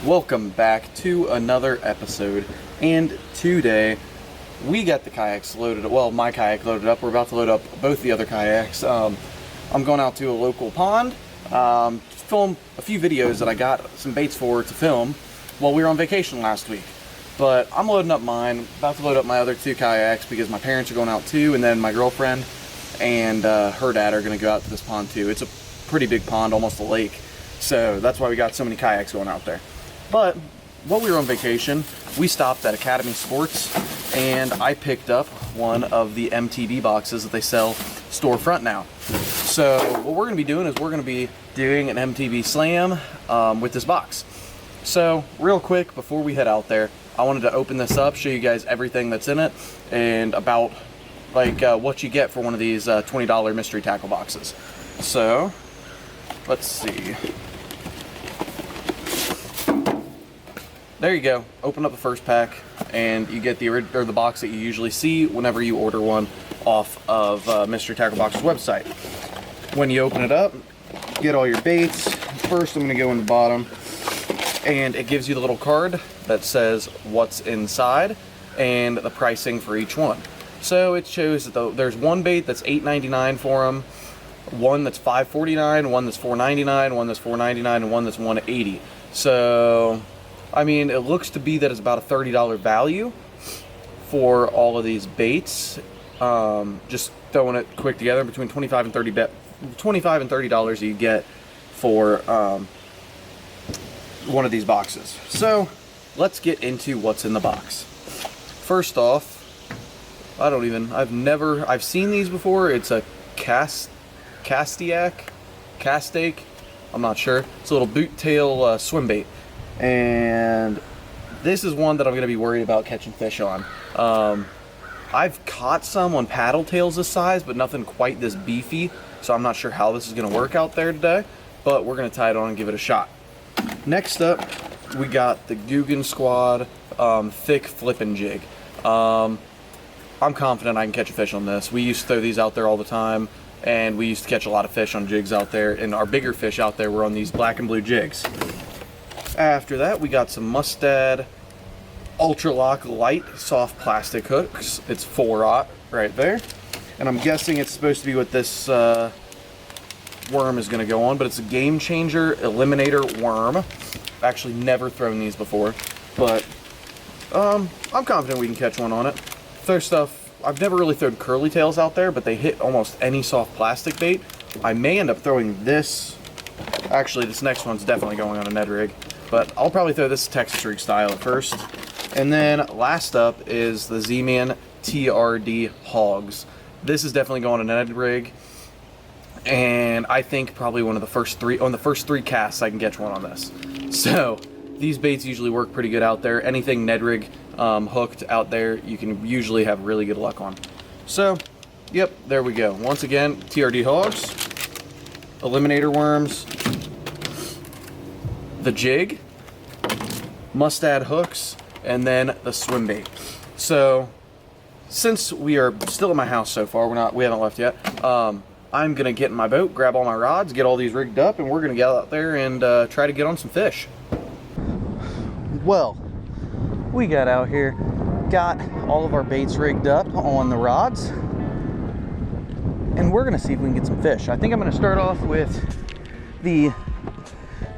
Welcome back to another episode, and today we got the kayaks loaded up. Well, my kayak loaded up. We're about to load up both the other kayaks. I'm going out to a local pond to film a few videos that I got some baits for to film while we were on vacation last week. But I'm loading up mine, about to load up my other two kayaks because my parents are going out too, and then my girlfriend and her dad are going to go out to this pond too. It's a pretty big pond, almost a lake, so that's why we got so many kayaks going out there. But while we were on vacation, we stopped at Academy Sports and I picked up one of the MTB boxes that they sell storefront now. So what we're going to be doing is we're going to be doing an MTB Slam with this box. So real quick before we head out there, I wanted to open this up, show you guys everything that's in it and about like what you get for one of these $20 mystery tackle boxes. So let's see. There you go. Open up the first pack, and you get the box that you usually see whenever you order one off of Mystery Tackle Box's website. When you open it up, get all your baits. First, I'm going to go in the bottom, and it gives you the little card that says what's inside and the pricing for each one. So it shows that there's one bait that's $8.99 for them, one that's $5.49, one that's $4.99, one that's $4.99, and one that's $1.80. So I mean, it looks to be that it's about a $30 value for all of these baits. Just throwing it quick together, between $25 and $30 you get for one of these boxes. So let's get into what's in the box. First off, I've seen these before. It's a castake, I'm not sure. It's a little boot tail swim bait. And this is one that I'm going to be worried about catching fish on. I've caught some on paddle tails this size, but nothing quite this beefy, so I'm not sure how this is going to work out there today, but we're going to tie it on and give it a shot. Next up, we got the Googan Squad thick flipping jig. I'm confident I can catch a fish on this. We used to throw these out there all the time, and we used to catch a lot of fish on jigs out there, and our bigger fish out there were on these black and blue jigs. After that, we got some Mustad Ultra Lock light soft plastic hooks. It's 4/0 right there, and I'm guessing it's supposed to be what this worm is going to go on, but it's a Game Changer Eliminator worm. I've actually never thrown these before, but I'm confident we can catch one on it. First off, I've never really thrown curly tails out there, but they hit almost any soft plastic bait. I may end up throwing this. Actually, this next one's definitely going on a Ned rig. But I'll probably throw this Texas rig style at first. And then last up is the Z-Man Trd Hogs. This is definitely going on a Ned rig. And I think probably on the first three casts I can catch one on this. So these baits usually work pretty good out there. Anything Ned rig hooked out there, you can usually have really good luck on. So, yep, there we go. Once again, Trd Hogs, Eliminator worms, the jig, Mustad hooks, and then the swim bait. So since we are still in my house so far, we haven't left yet, I'm gonna get in my boat, grab all my rods, get all these rigged up, and we're gonna get out there and try to get on some fish. Well, we got out here, got all of our baits rigged up on the rods, and we're gonna see if we can get some fish. I think I'm gonna start off with the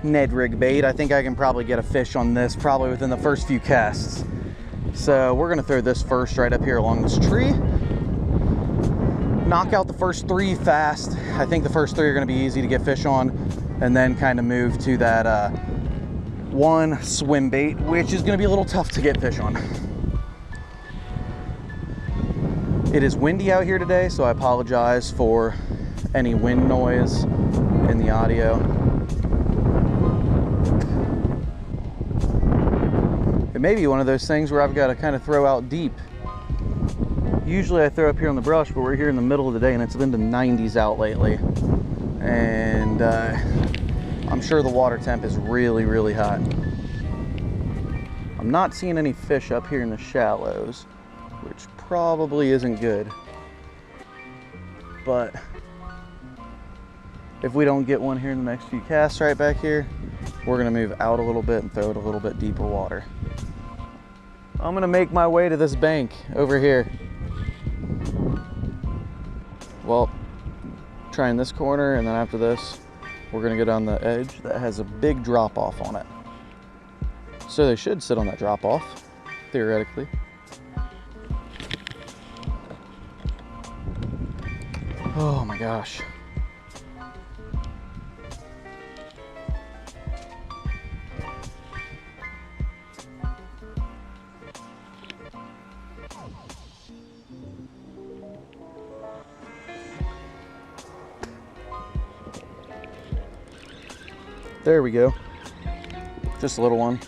Ned rig bait. I think I can probably get a fish on this probably within the first few casts. So we're gonna throw this first right up here along this tree. Knock out the first three fast. I think the first three are gonna be easy to get fish on, and then kind of move to that one swim bait, which is gonna be a little tough to get fish on. It is windy out here today, so I apologize for any wind noise in the audio. It may be one of those things where I've got to kind of throw out deep. Usually I throw up here on the brush, but we're here in the middle of the day and it's been the 90s out lately. And I'm sure the water temp is really, really hot. I'm not seeing any fish up here in the shallows, which probably isn't good. But if we don't get one here in the next few casts right back here, we're gonna move out a little bit and throw it a little bit deeper water. I'm gonna make my way to this bank over here. Well, trying this corner, and then after this, we're gonna go down the edge that has a big drop off on it. So they should sit on that drop off, theoretically. Oh my gosh. There we go. Just a little one.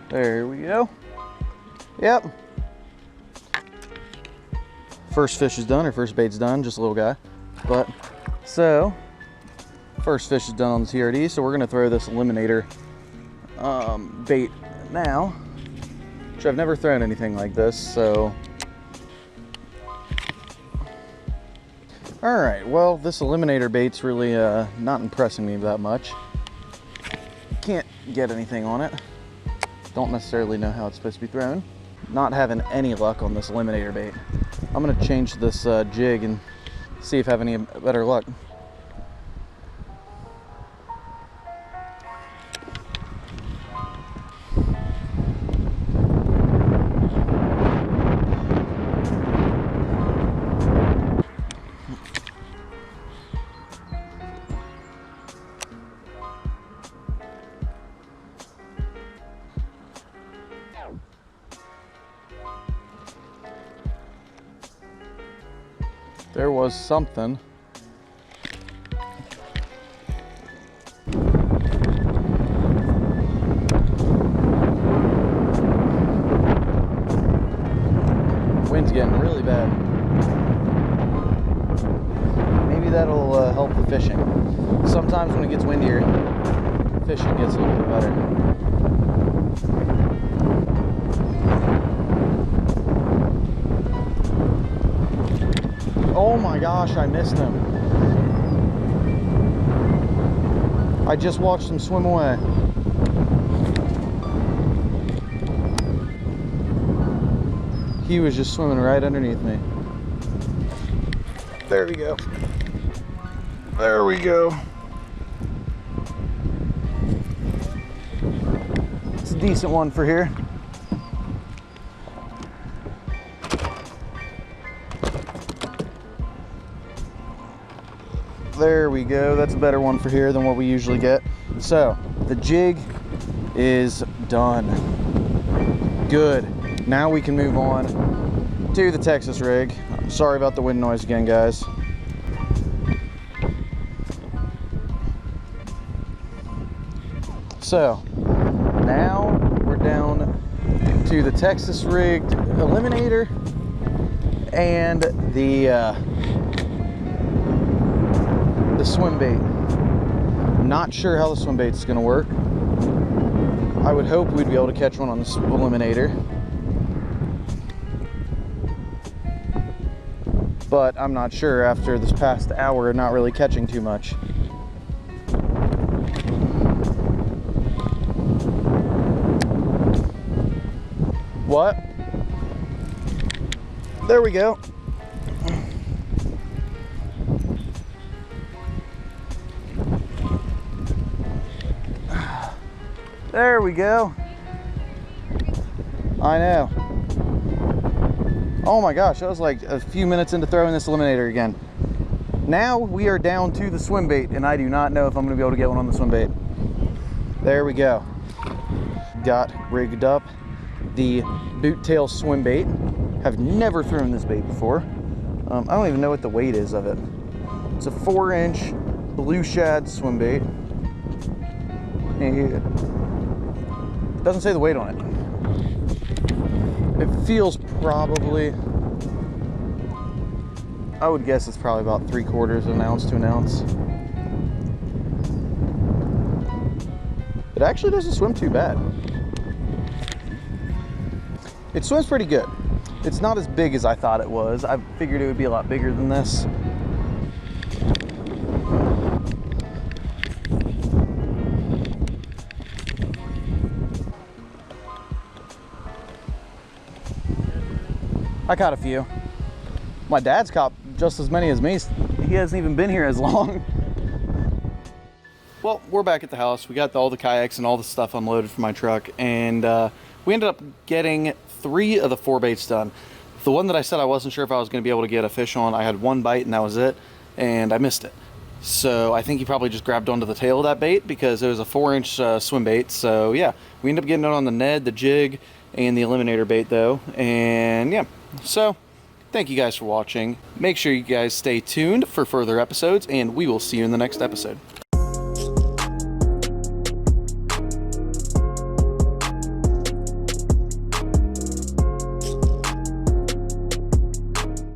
There we go. Yep. First fish is done, or first bait's done, just a little guy. But, so, first fish is done on the TRD, so we're gonna throw this Eliminator bait now, which I've never thrown anything like this, so. All right, well, this Eliminator bait's really not impressing me that much. Can't get anything on it. Don't necessarily know how it's supposed to be thrown. Not having any luck on this Eliminator bait. I'm gonna change this jig and see if I have any better luck. There was something. Wind's getting really bad. Maybe that'll help the fishing. Sometimes when it gets windier, fishing gets a little bit better. Oh my gosh, I missed him. I just watched him swim away. He was just swimming right underneath me. There we go. There we go. It's a decent one for here. There we go. That's a better one for here than what we usually get. So the jig is done. Good. Now we can move on to the Texas rig. Sorry about the wind noise again, guys. So now we're down to the Texas rigged Eliminator and the swim bait. Not sure how the swim bait is going to work. I would hope we'd be able to catch one on the Eliminator, but I'm not sure after this past hour not really catching too much. What? There we go. There we go. I know. Oh my gosh, that was like a few minutes into throwing this Eliminator again. Now we are down to the swim bait, and I do not know if I'm going to be able to get one on the swim bait. There we go. Got rigged up the boot tail swim bait. Have never thrown this bait before. I don't even know what the weight is of it. It's a 4-inch blue shad swim bait. And it doesn't say the weight on it. It feels probably, I would guess it's probably about 3/4 of an ounce to an ounce. It actually doesn't swim too bad. It swims pretty good. It's not as big as I thought it was. I figured it would be a lot bigger than this. I caught a few. My dad's caught just as many as me. He hasn't even been here as long. Well, we're back at the house. We got all the kayaks and all the stuff unloaded from my truck, and we ended up getting 3 of the 4 baits done. The one that I said I wasn't sure if I was going to be able to get a fish on, I had 1 bite and that was it, and I missed it. So I think he probably just grabbed onto the tail of that bait because it was a 4-inch swim bait. So yeah, we ended up getting it on the Ned, the jig, and the Eliminator bait though. And yeah, so thank you guys for watching. Make sure you guys stay tuned for further episodes, and we will see you in the next episode.